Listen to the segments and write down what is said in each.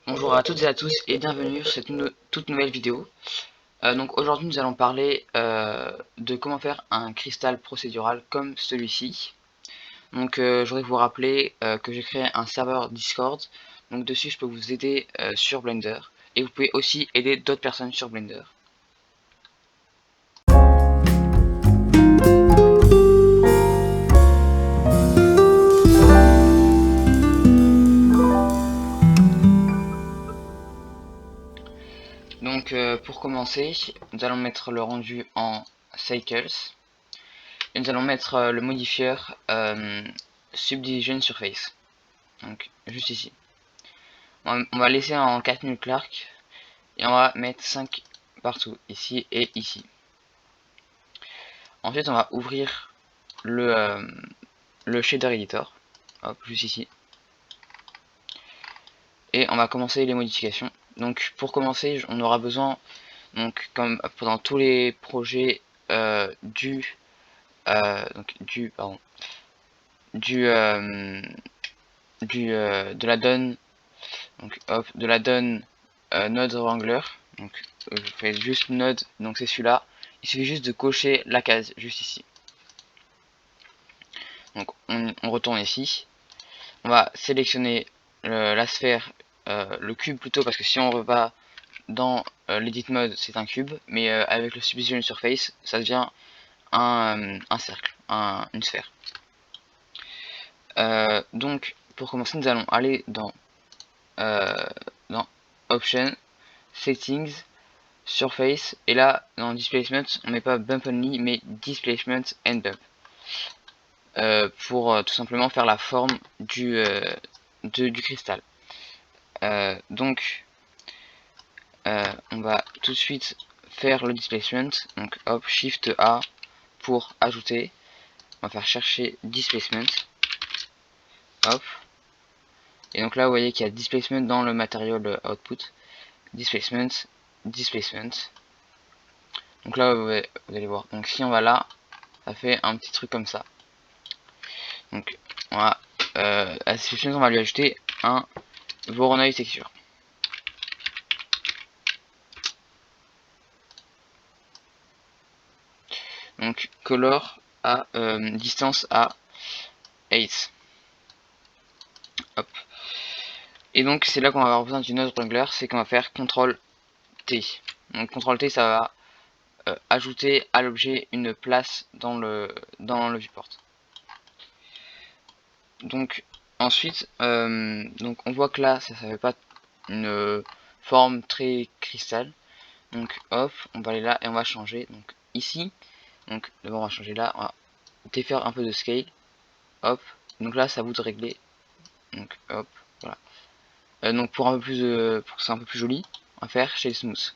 Bonjour à toutes et à tous et bienvenue sur cette toute nouvelle vidéo. Donc aujourd'hui nous allons parler de comment faire un cristal procédural comme celui-ci. Donc je voudrais vous rappeler que j'ai créé un serveur Discord. Donc dessus je peux vous aider sur Blender et vous pouvez aussi aider d'autres personnes sur Blender. Donc pour commencer, nous allons mettre le rendu en Cycles. Et nous allons mettre le modifieur Subdivision Surface. Donc juste ici. On va laisser en 4000 Clark. Et on va mettre 5 partout, ici et ici. Ensuite on va ouvrir le shader editor. Hop, juste ici. Et on va commencer les modifications. Donc pour commencer, on aura besoin, donc comme pendant tous les projets de la donne, donc hop, de la donne node wrangler. Donc je fais juste node, donc c'est celui-là. Il suffit juste de cocher la case juste ici. Donc on retourne ici. On va sélectionner la sphère, le cube plutôt, parce que si on va dans l'edit mode c'est un cube, mais avec le subdivision surface ça devient un cercle, une sphère. Donc pour commencer nous allons aller dans Option, Settings, Surface, et là dans Displacement on met pas Bump Only mais Displacement and Bump, pour tout simplement faire la forme du cristal. Donc on va tout de suite faire le displacement, donc hop, Shift A pour ajouter. On va faire chercher displacement, hop, et donc là vous voyez qu'il y a displacement dans le material output, displacement, displacement. Donc là vous allez voir, donc si on va là, ça fait un petit truc comme ça. Donc on va à displacement on va lui ajouter un Voronoi texture. Donc color à distance à 8. Hop. Et donc c'est là qu'on va avoir besoin d'une autre wrangler, c'est qu'on va faire CTRL T. Donc CTRL T ça va ajouter à l'objet une place dans le viewport. Donc ensuite donc on voit que là ça fait pas une forme très cristal. Donc hop, on va aller là et on va changer. Donc ici, donc d'abord on va changer là, on va défaire un peu de scale. Hop, donc là ça vous de régler. Donc hop, voilà. Donc pour un peu plus pour que c'est un peu plus joli, on va faire shade smooth.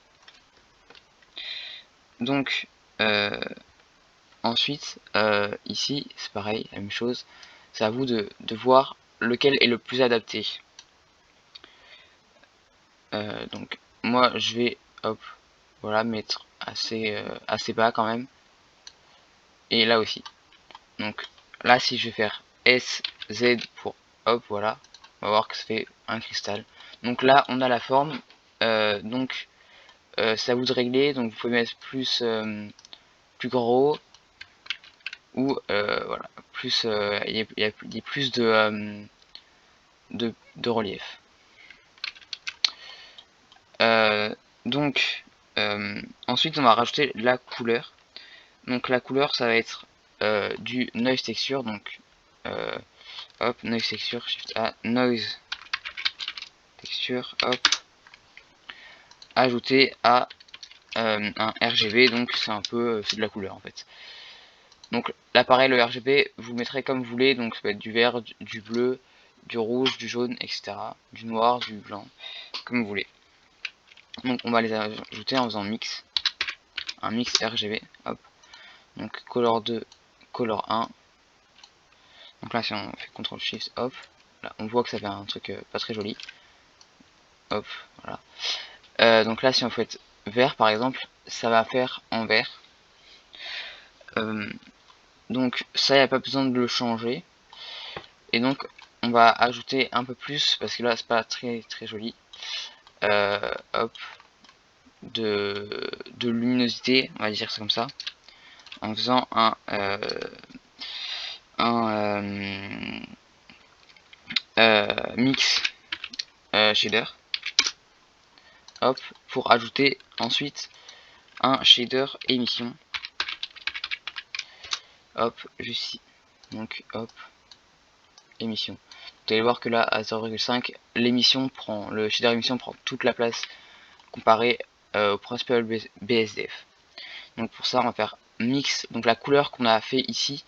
Donc ensuite ici c'est pareil, la même chose. C'est à vous de voir lequel est le plus adapté. Donc moi je vais hop, voilà, mettre assez bas quand même. Et là aussi. Donc là si je vais faire S, Z pour hop, voilà, on va voir que ça fait un cristal. Donc là on a la forme. Donc c'est à vous de régler, donc vous pouvez mettre plus gros, ou voilà, plus il y a plus de relief. Donc ensuite on va rajouter la couleur. Donc la couleur ça va être du noise texture. Donc hop, noise texture, shift A, noise texture, hop, ajouter à un RGB. Donc c'est un peu c'est de la couleur en fait. Donc là pareil, le RGB vous mettrez comme vous voulez, donc ça peut être du vert, du bleu, du rouge, du jaune, etc. Du noir, du blanc, comme vous voulez. Donc on va les ajouter en faisant mix, un mix RGB, hop. Donc color 2, color 1. Donc là si on fait CTRL SHIFT, hop, là on voit que ça fait un truc pas très joli. Hop, voilà. Donc là si on fait vert par exemple, ça va faire en vert. Donc ça, il n'y a pas besoin de le changer. Et donc on va ajouter un peu plus parce que là c'est pas très joli. Hop, de luminosité, on va dire ça comme ça, en faisant un mix shader. Hop, pour ajouter ensuite un shader émission. Hop, juste ici. Donc hop, émission. Vous allez voir que là à 0,5, l'émission prend, le shader émission prend toute la place comparé au principal BSDF. Donc pour ça on va faire mix, donc la couleur qu'on a fait ici,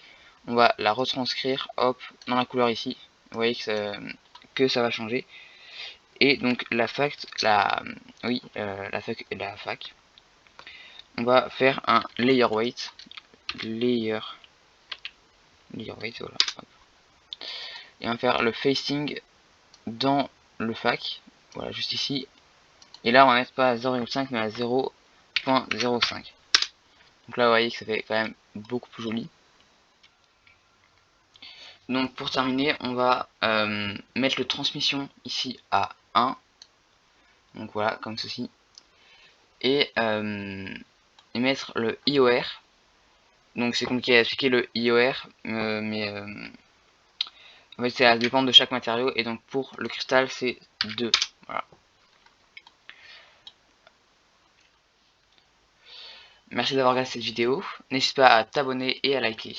on va la retranscrire hop dans la couleur ici. Vous voyez que ça va changer. Et donc la fac, la fac, on va faire un layer weight, voilà. Hop. Et on va faire le facing dans le fac, voilà, juste ici. Et là on va mettre pas à 0,5 mais à 0,05. Donc là vous voyez que ça fait quand même beaucoup plus joli. Donc pour terminer, on va mettre le transmission ici à 1. Donc voilà, comme ceci. Et mettre le IOR. Donc c'est compliqué à expliquer le IOR, mais en fait ça dépend de chaque matériau. Et donc pour le cristal c'est 2. Voilà. Merci d'avoir regardé cette vidéo. N'hésite pas à t'abonner et à liker.